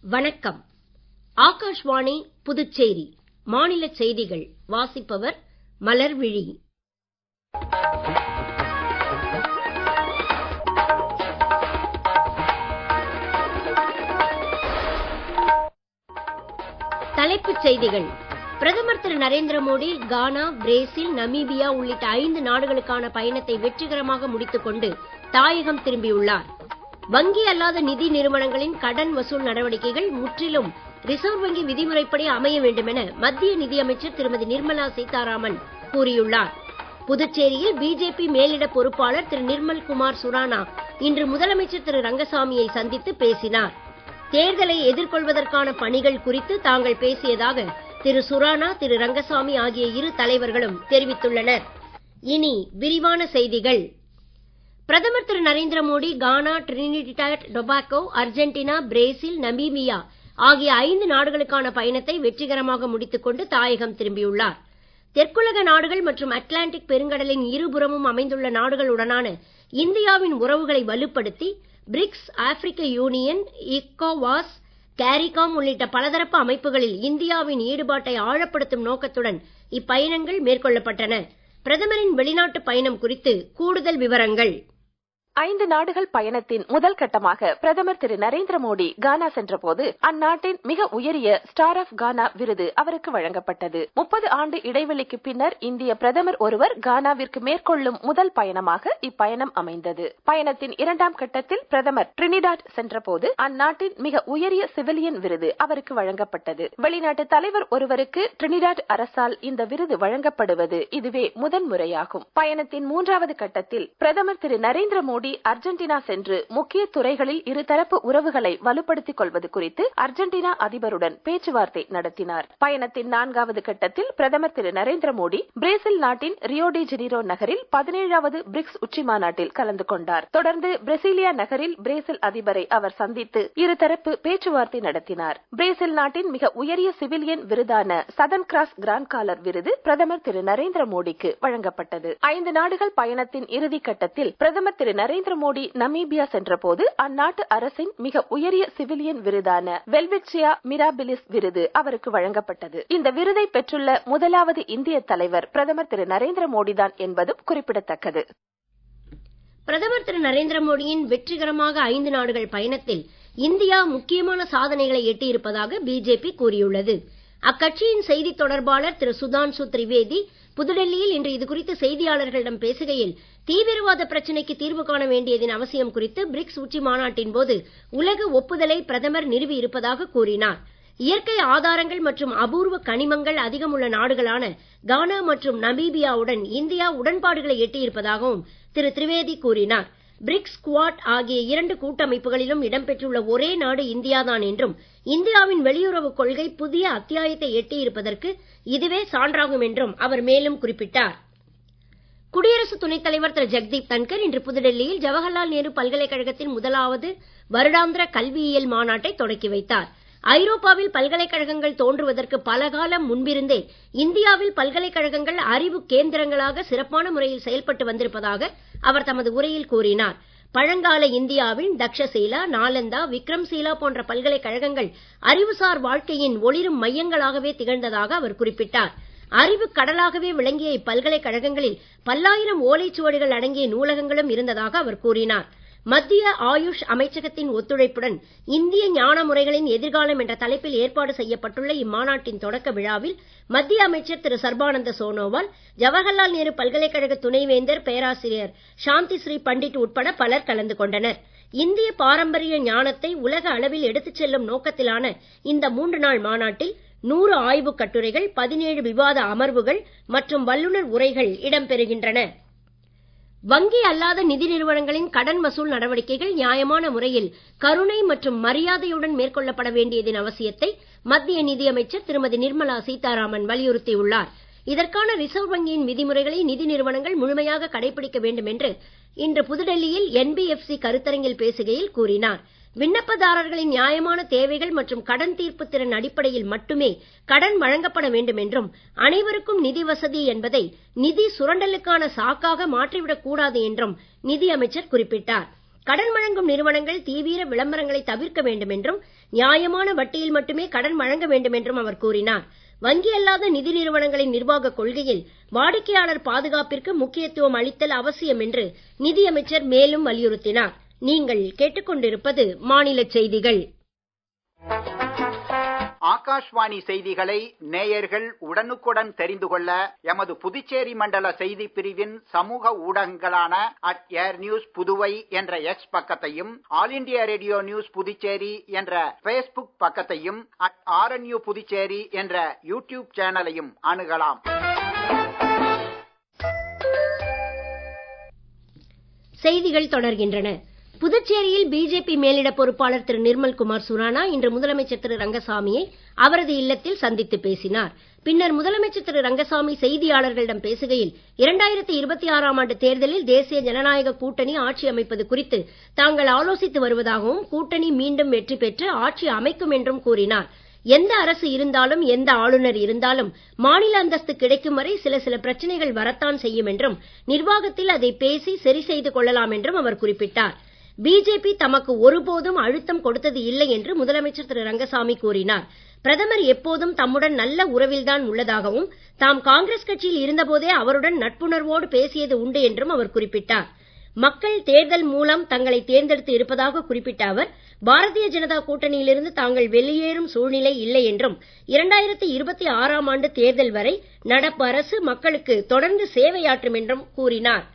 வணக்கம். ஆகாஷ்வாணி புதுச்சேரி மாநில செய்திகள் வாசிப்பவர் மலர்விழி. தலைப்புச் செய்திகள். பிரதமர் திரு நரேந்திர மோடி கானா, பிரேசில், நமீபியா உள்ளிட்ட 5 நாடுகளுக்கான பயணத்தை வெற்றிகரமாக முடித்துக் கொண்டு தாயகம் திரும்பியுள்ளார். வங்கி அல்லாத நிதி நிறுவனங்களின் கடன் வசூல் நடவடிக்கைகள் முற்றிலும் ரிசர்வ் வங்கி விதிமுறைப்படி அமைய வேண்டும் என மத்திய நிதியமைச்சர் திருமதி நிர்மலா சீதாராமன் கூறியுள்ளார். புதுச்சேரியில் பிஜேபி மேலிட பொறுப்பாளர் திரு நிர்மல் குமார் சுரானா இன்று முதலமைச்சர் திரு ரங்கசாமியை சந்தித்து பேசினார். தேர்தலை எதிர்கொள்வதற்கான பணிகள் குறித்து தாங்கள் பேசியதாக திரு சுரானா, திரு ரங்கசாமி ஆகிய இரு தலைவர்களும் தெரிவித்துள்ளனர். இனி விரிவான செய்திகள். பிரதமர் திரு Narendra Modi Ghana, Trinidad Tobago, Argentina, Brazil, Namibia ஆகிய 5 நாடுகளுக்கான பயணத்தை வெற்றிகரமாக முடித்துக் கொண்டு தாயகம் திரும்பியுள்ளார். தெற்குலக நாடுகள் மற்றும் அட்லாண்டிக் பெருங்கடலின் இருபுறமும் அமைந்துள்ள நாடுகளுடனான இந்தியாவின் உறவுகளை வலுப்படுத்தி பிரிக்ஸ், ஆப்பிரிக்க யூனியன், இக்கோவாஸ், கேரிகாம் உள்ளிட்ட பலதரப்பு அமைப்புகளில் இந்தியாவின் ஈடுபாட்டை ஆழப்படுத்தும் நோக்கத்துடன் இப்பயணங்கள் மேற்கொள்ளப்பட்டன. பிரதமரின் வெளிநாட்டு பயணம் குறித்து கூடுதல் விவரங்கள். 5 நாடுகள் பயணத்தின் முதல் கட்டமாக பிரதமர் திரு நரேந்திர மோடி கானா சென்றபோது அந்நாட்டின் மிக உயரிய ஸ்டார் ஆஃப் கானா விருது அவருக்கு வழங்கப்பட்டது. 30 ஆண்டு இடைவெளிக்கு பின்னர் இந்திய பிரதமர் ஒருவர் கானாவிற்கு மேற்கொள்ளும் முதல் பயணமாக இப்பயணம் அமைந்தது. பயணத்தின் 2ஆம் கட்டத்தில் பிரதமர் டிரினிடாட் சென்றபோது அந்நாட்டின் மிக உயரிய சிவிலியன் விருது அவருக்கு வழங்கப்பட்டது. வெளிநாட்டு தலைவர் ஒருவருக்கு டிரினிடாட் அரசால் இந்த விருது வழங்கப்படுவது இதுவே முதன்முறையாகும். பயணத்தின் 3வது கட்டத்தில் பிரதமர் திரு நரேந்திர மோடி அர்ஜென்டினா சென்று முக்கிய துறைகளில் இருதரப்பு உறவுகளை வலுப்படுத்திக் கொள்வது குறித்து அர்ஜென்டினா அதிபருடன் பேச்சுவார்த்தை நடத்தினார். பயணத்தின் 4வது கட்டத்தில் பிரதமர் திரு நரேந்திர மோடி பிரேசில் நாட்டின் ரியோ டி ஜெனீரோ நகரில் 17வது பிரிக்ஸ் உச்சி மாநாட்டில் கலந்து கொண்டார். தொடர்ந்து பிரேசிலியா நகரில் பிரேசில் அதிபரை அவர் சந்தித்து இருதரப்பு பேச்சுவார்த்தை நடத்தினார். பிரேசில் நாட்டின் மிக உயரிய சிவிலியன் விருதான சதர்ன் கிராஸ் கிராண்ட் காலர் விருது பிரதமர் திரு நரேந்திர மோடிக்கு வழங்கப்பட்டது. 5 நாடுகள் பயணத்தின் இறுதி கட்டத்தில் பிரதமர் திரு நரேந்திர மோடி நமீபியா சென்றபோது அந்நாட்டு அரசின் மிக உயரிய சிவிலியன் விருதான வெல்விச்சியா மிராபிலிஸ் விருது அவருக்கு வழங்கப்பட்டது. இந்த விருதை பெற்றுள்ள முதலாவது இந்திய தலைவர் பிரதமர் திரு நரேந்திர மோடிதான் என்பதும் குறிப்பிடத்தக்கது. பிரதமர் திரு நரேந்திர மோடியின் வெற்றிகரமாக 5 நாடுகள் பயணத்தில் இந்தியா முக்கியமான சாதனைகளை எட்டியிருப்பதாக பிஜேபி கூறியுள்ளது. அக்கட்சியின் செய்தி தொடர்பாளர் திரு சுதான்சு திரிவேதி புதுடெல்லியில் இன்று இதுகுறித்து செய்தியாளர்களிடம் பேசுகையில், தீவிரவாத பிரச்சனைக்கு தீர்வு காண வேண்டியதன் அவசியம் குறித்து பிரிக்ஸ் உச்சி மாநாட்டின் போது உலக ஒப்புதலை பிரதமர் நிறுவி இருப்பதாக கூறினார். இயற்கை ஆதாரங்கள் மற்றும் அபூர்வ கனிமங்கள் அதிகம் உள்ள நாடுகளான கானா மற்றும் நமீபியாவுடன் இந்தியா உடன்பாடுகளை எட்டியிருப்பதாகவும் திரு திரிவேதி கூறினார். பிரிக்ஸ், குவாட் ஆகிய 2 கூட்டமைப்புகளிலும் இடம்பெற்றுள்ள ஒரே நாடு இந்தியாதான் என்றும் இந்தியாவின் வெளியுறவு கொள்கை புதிய அத்தியாயத்தை எட்டியிருப்பதற்கு இதுவே சான்றாகும் என்றும் அவர் மேலும் குறிப்பிட்டார். குடியரசு துணைத் தலைவர் திரு ஜெகதீப் தன்கர் இன்று புதுடெல்லியில் ஜவஹர்லால் நேரு பல்கலைக்கழகத்தின் முதலாவது வருடாந்திர கல்வியியல் மாநாட்டை தொடக்கி வைத்தார். ஐரோப்பாவில் பல்கலைக்கழகங்கள் தோன்றுவதற்கு பல காலம் முன்பிருந்தே இந்தியாவில் பல்கலைக்கழகங்கள் அறிவு கேந்திரங்களாக சிறப்பான முறையில் செயல்பட்டு வந்திருப்பதாக அவர் தமது உரையில் கூறினார். பழங்கால இந்தியாவின் தக்ஷசீலா, நாலந்தா, விக்ரம்சீலா போன்ற பல்கலைக்கழகங்கள் அறிவுசார் வாழ்க்கையின் ஒளிரும் மையங்களாகவே திகழ்ந்ததாக அவர் குறிப்பிட்டார். அறிவு கடலாகவே விளங்கிய இப்பல்கலைக்கழகங்களில் பல்லாயிரம் ஓலைச்சுவடிகள் அடங்கிய நூலகங்களும் இருந்ததாக அவர் கூறினார். மத்திய ஆயுஷ் அமைச்சகத்தின் ஒத்துழைப்புடன் இந்திய ஞான முறைகளின் எதிர்காலம் என்ற தலைப்பில் ஏற்பாடு செய்யப்பட்டுள்ள இம்மாநாட்டின் தொடக்க விழாவில் மத்திய அமைச்சர் திரு சர்பானந்த சோனோவால், ஜவஹர்லால் நேரு பல்கலைக்கழக துணைவேந்தர் பேராசிரியர் சாந்தி ஸ்ரீ பண்டிட் உட்பட பலர் கலந்து கொண்டனர். இந்திய பாரம்பரிய ஞானத்தை உலக அளவில் எடுத்துச் செல்லும் நோக்கத்திலான இந்த 3 நாள் மாநாட்டில் 100 ஆய்வுக் கட்டுரைகள், 17 விவாத அமர்வுகள் மற்றும் வல்லுநர் உரைகள் இடம்பெறுகின்றன. வங்கி அல்லாத நிதி நிறுவனங்களின் கடன் வசூல் நடவடிக்கைகள் நியாயமான முறையில் கருணை மற்றும் மரியாதையுடன் மேற்கொள்ளப்பட வேண்டியதன் அவசியத்தை மத்திய நிதியமைச்சர் திருமதி நிர்மலா சீதாராமன் வலியுறுத்தியுள்ளார். இதற்கான ரிசர்வ் வங்கியின் விதிமுறைகளை நிதி நிறுவனங்கள் முழுமையாக கடைபிடிக்க வேண்டும் என்று இன்று புதுடெல்லியில் என்பிஎஃப்சி கருத்தரங்கில் பேசுகையில் கூறினார். விண்ணப்பதாரர்களின் நியாயமான தேவைகள் மற்றும் கடன் தீர்ப்பு திறன் அடிப்படையில் மட்டுமே கடன் வழங்கப்பட வேண்டும் என்றும், அனைவருக்கும் நிதி வசதி என்பதை நிதி சுரண்டலுக்கான சாக்காக மாற்றிவிடக் கூடாது என்றும் நிதி அமைச்சர் குறிப்பிட்டார். கடன் வழங்கும் நிறுவனங்கள் தீவிர விளம்பரங்களை தவிர்க்க வேண்டும் என்றும், நியாயமான வட்டியில் மட்டுமே கடன் வழங்க வேண்டும் என்றும் அவர் கூறினார். வங்கி அல்லாத நிதி நிறுவனங்களின் நிர்வாக கொள்கையில் வாடிக்கையாளர் பாதுகாப்பிற்கு முக்கியத்துவம் அளித்தல் அவசியம் என்று நிதியமைச்சர் மேலும் வலியுறுத்தினார். நீங்கள் கேட்டுக்கொண்டிருப்பது மாநில செய்திகள். ஆகாஷ்வாணி செய்திகளை நேயர்கள் உடனுக்குடன் தெரிந்து கொள்ள எமது புதுச்சேரி மண்டல செய்தி பிரிவின் சமூக ஊடகங்களான @airnews புதுவை என்ற எக்ஸ் பக்கத்தையும், all India radio news Puducherry என்ற பேஸ்புக் பக்கத்தையும், @RNU புதுச்சேரி என்ற யூடியூப் சேனலையும் அணுகலாம். செய்திகள் தொடர்கின்றன. புதுச்சேரியில் பிஜேபி மேலிட பொறுப்பாளர் திரு நிர்மல்குமார் சுரானா இன்று முதலமைச்சர் திரு ரங்கசாமியை அவரது இல்லத்தில் சந்தித்து பேசினார். பின்னர் முதலமைச்சர் திரு ரங்கசாமி செய்தியாளர்களிடம் பேசுகையில் 2026ஆம் ஆண்டு தேர்தலில் தேசிய ஜனநாயக கூட்டணி ஆட்சி அமைப்பது குறித்து தாங்கள் ஆலோசித்து வருவதாகவும், கூட்டணி மீண்டும் வெற்றி பெற்று ஆட்சி அமைக்கும் என்றும் கூறினார். எந்த அரசு இருந்தாலும், எந்த ஆளுநர் இருந்தாலும் மாநில அந்தஸ்து கிடைக்கும் வரை சில பிரச்சனைகள் வரத்தான் செய்யும் என்றும், நிர்வாகத்தில் அதை பேசி சரி செய்து கொள்ளலாம் என்றும் அவர் குறிப்பிட்டார். பிஜேபி தமக்கு ஒருபோதும் அழுத்தம் கொடுத்தது இல்லை என்று முதலமைச்சர் திரு ரங்கசாமி கூறினார். பிரதமர் எப்போதும் தம்முடன் நல்ல உறவில்தான் உள்ளதாகவும், தாம் காங்கிரஸ் கட்சியில் இருந்தபோதே அவருடன் நட்புணர்வோடு பேசியது உண்டு என்றும் அவர் குறிப்பிட்டார். மக்கள் தேர்தல் மூலம் தங்களை தேர்ந்தெடுத்து இருப்பதாக குறிப்பிட்ட அவர், பாரதிய ஜனதா கூட்டணியிலிருந்து தாங்கள் வெளியேறும் சூழ்நிலை இல்லை என்றும், 2026ஆம் ஆண்டு தேர்தல் வரை நடப்பு அரசு மக்களுக்கு தொடர்ந்து சேவையாற்றும் என்றும் கூறினார்.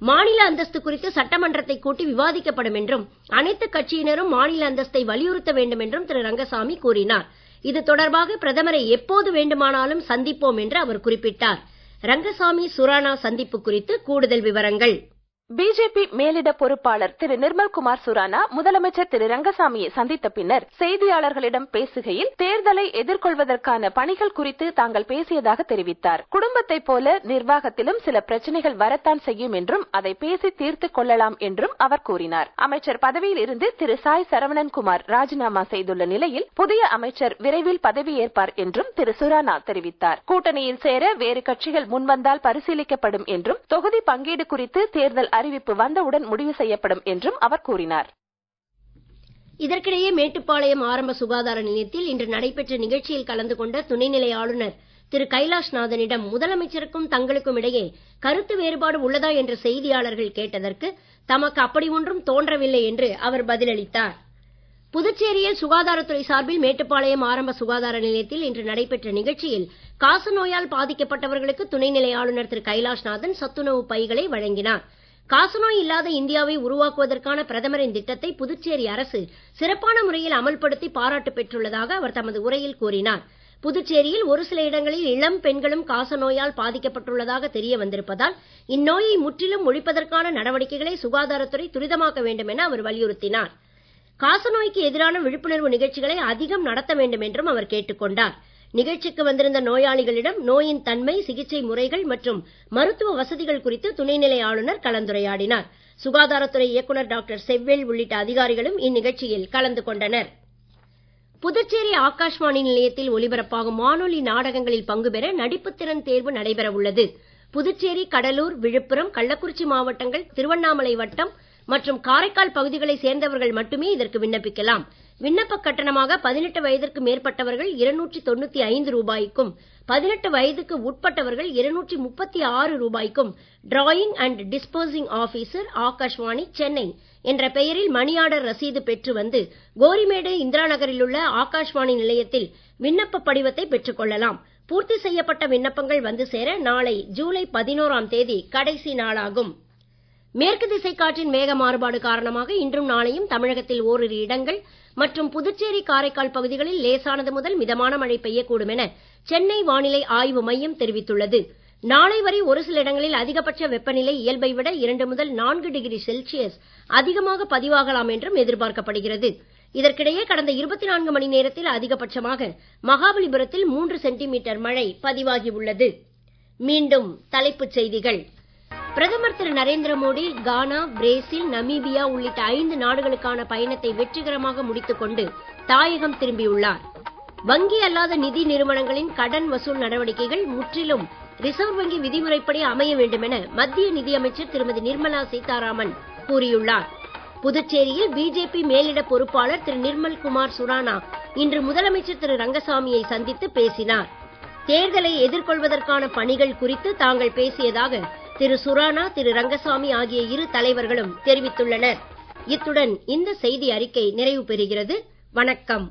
மாநில அந்தஸ்து குறித்து சட்டமன்றத்தை கூட்டி விவாதிக்கப்படும் என்றும், அனைத்து கட்சியினரும் மாநில அந்தஸ்தை வலியுறுத்த வேண்டும் என்றும் திரு ரங்கசாமி கூறினார். இது தொடர்பாக பிரதமரை எப்போது வேண்டுமானாலும் சந்திப்போம் என்று அவர் குறிப்பிட்டார். ரங்கசாமி சுரானா சந்திப்பு குறித்து கூடுதல் விவரங்கள். பிஜேபி மேலிட பொறுப்பாளர் திரு நிர்மல்குமார் சுரானா முதலமைச்சர் திரு ரங்கசாமியை சந்தித்த பின்னர் செய்தியாளர்களிடம் பேசுகையில், தேர்தலை எதிர்கொள்வதற்கான பணிகள் குறித்து தாங்கள் பேசியதாக தெரிவித்தார். குடும்பத்தைப் போல நிர்வாகத்திலும் சில பிரச்சனைகள் வரத்தான் செய்யும் என்றும், அதை பேசி தீர்த்துக் கொள்ளலாம் என்றும் அவர் கூறினார். அமைச்சர் பதவியில் இருந்து திரு சாய் சரவணன்குமார் ராஜினாமா செய்துள்ள நிலையில் புதிய அமைச்சர் விரைவில் பதவியேற்பார் என்றும் திரு சுரானா தெரிவித்தார். கூட்டணியில் சேர வேறு கட்சிகள் முன்வந்தால் பரிசீலிக்கப்படும் என்றும், தொகுதி பங்கீடு குறித்து தேர்தல் அறிவிப்பு வந்தவுடன் முடிவு செய்யப்படும் என்றும் அவர் கூறினார். இதற்கிடையே மேட்டுப்பாளையம் ஆரம்ப சுகாதார நிலையத்தில் இன்று நடைபெற்ற நிகழ்ச்சியில் கலந்து கொண்ட துணைநிலை ஆளுநர் திரு கைலாஷ்நாதனிடம் முதலமைச்சருக்கும் தங்களுக்கும் இடையே கருத்து வேறுபாடு உள்ளதா என்று செய்தியாளர்கள் கேட்டதற்கு தமக்கு அப்படி ஒன்றும் தோன்றவில்லை என்று அவர் பதிலளித்தார். புதுச்சேரியில் சுகாதாரத்துறை சார்பில் மேட்டுப்பாளையம் ஆரம்ப சுகாதார நிலையத்தில் இன்று நடைபெற்ற நிகழ்ச்சியில் காசநோயால் பாதிக்கப்பட்டவர்களுக்கு துணைநிலை ஆளுநர் திரு கைலாஷ்நாதன் சத்துணவு பைகளை வழங்கினார். காசநோய் இல்லாத இந்தியாவை உருவாக்குவதற்கான பிரதமரின் திட்டத்தை புதுச்சேரி அரசு சிறப்பான முறையில் அமல்படுத்தி பாராட்டு பெற்றுள்ளதாக அவர் தமது உரையில் கூறினார். புதுச்சேரியில் ஒரு சில இடங்களில் இளம் பெண்களும் காசநோயால் பாதிக்கப்பட்டுள்ளதாக தெரிய வந்திருப்பதால் இந்நோயை முற்றிலும் ஒழிப்பதற்கான நடவடிக்கைகளை சுகாதாரத்துறை துரிதமாக்க வேண்டும் என அவர் வலியுறுத்தினார். காசநோய்க்கு எதிரான விழிப்புணர்வு நிகழ்ச்சிகளை அதிகம் நடத்த வேண்டும் என்றும் அவர் கேட்டுக் கொண்டார். நிகழ்ச்சிக்கு வந்திருந்த நோயாளிகளிடம் நோயின் தன்மை, சிகிச்சை முறைகள் மற்றும் மருத்துவ வசதிகள் குறித்து துணைநிலை ஆளுநர் கலந்துரையாடினார். சுகாதாரத்துறை இயக்குநர் டாக்டர் செவ்வேல் உள்ளிட்ட அதிகாரிகளும் இந்நிகழ்ச்சியில் கலந்து கொண்டனர். புதுச்சேரி ஆகாஷ்வாணி நிலையத்தில் ஒலிபரப்பாகும் வானொலி நாடகங்களில் பங்கு பெற நடிப்புத் திறன் தேர்வு நடைபெற உள்ளது. புதுச்சேரி, கடலூர், விழுப்புரம், கள்ளக்குறிச்சி மாவட்டங்கள், திருவண்ணாமலை வட்டம் மற்றும் காரைக்கால் பகுதிகளை சேர்ந்தவர்கள் மட்டுமே இதற்கு விண்ணப்பிக்கலாம். விண்ணப்ப கட்டணமாக 18 வயதிற்கு மேற்பட்டவர்கள் 295 ரூபாய்க்கும், 18 வயதுக்கு உட்பட்டவர்கள் 236 ரூபாய்க்கும் drawing and disposing officer, Akashvani, Chennai என்ற பெயரில் மணி ஆர்டர் ரசீது பெற்று வந்து கோரிமேடு, இந்திரா நகரில் உள்ள ஆகாஷ்வாணி நிலையத்தில் விண்ணப்ப படிவத்தை பெற்றுக் கொள்ளலாம். பூர்த்தி செய்யப்பட்ட விண்ணப்பங்கள் வந்து சேர நாளை ஜூலை 11ஆம் தேதி கடைசி நாளாகும். மேற்கு திசை காற்றின் வேக மாறுபாடு காரணமாக இன்றும் நாளையும் தமிழகத்தில் ஓரிரு இடங்கள் மற்றும் புதுச்சேரி, காரைக்கால் பகுதிகளில் லேசானது முதல் மிதமான மழை பெய்யக்கூடும் என சென்னை வானிலை ஆய்வு மையம் தெரிவித்துள்ளது. நாளை வரை ஒரு சில இடங்களில் அதிகபட்ச வெப்பநிலை இயல்பை விட 2 முதல் 4 டிகிரி செல்சியஸ் அதிகமாக பதிவாகலாம் என்றும் எதிர்பார்க்கப்படுகிறது. இதற்கிடையே கடந்த 24 மணி நேரத்தில் அதிகபட்சமாக மகாபலிபுரத்தில் 3 சென்டிமீட்டர் மழை பதிவாகியுள்ளது. மீண்டும் தலைப்புச் செய்திகள். பிரதமர் திரு நரேந்திர மோடி கானா, பிரேசில், நமீபியா உள்ளிட்ட 5 நாடுகளுக்கான பயணத்தை வெற்றிகரமாக முடித்துக் கொண்டு தாயகம் திரும்பியுள்ளார். வங்கி அல்லாத நிதி நிறுவனங்களின் கடன் வசூல் நடவடிக்கைகள் முற்றிலும் ரிசர்வ் வங்கி விதிமுறைப்படி அமைய வேண்டும் என மத்திய நிதியமைச்சர் திருமதி நிர்மலா சீதாராமன் கூறியுள்ளார். புதுச்சேரியில் பிஜேபி மேலிட பொறுப்பாளர் திரு நிர்மல் குமார் சுரானா இன்று முதலமைச்சர் திரு ரங்கசாமியை சந்தித்து பேசினார். தேர்தலை எதிர்கொள்வதற்கான பணிகள் குறித்து தாங்கள் பேசியதாக திரு சுரானா, திரு ரங்கசாமி ஆகிய இரு தலைவர்களும் தெரிவித்துள்ளனர். இத்துடன் இந்த செய்தி அறிக்கை நிறைவு பெறுகிறது. வணக்கம்.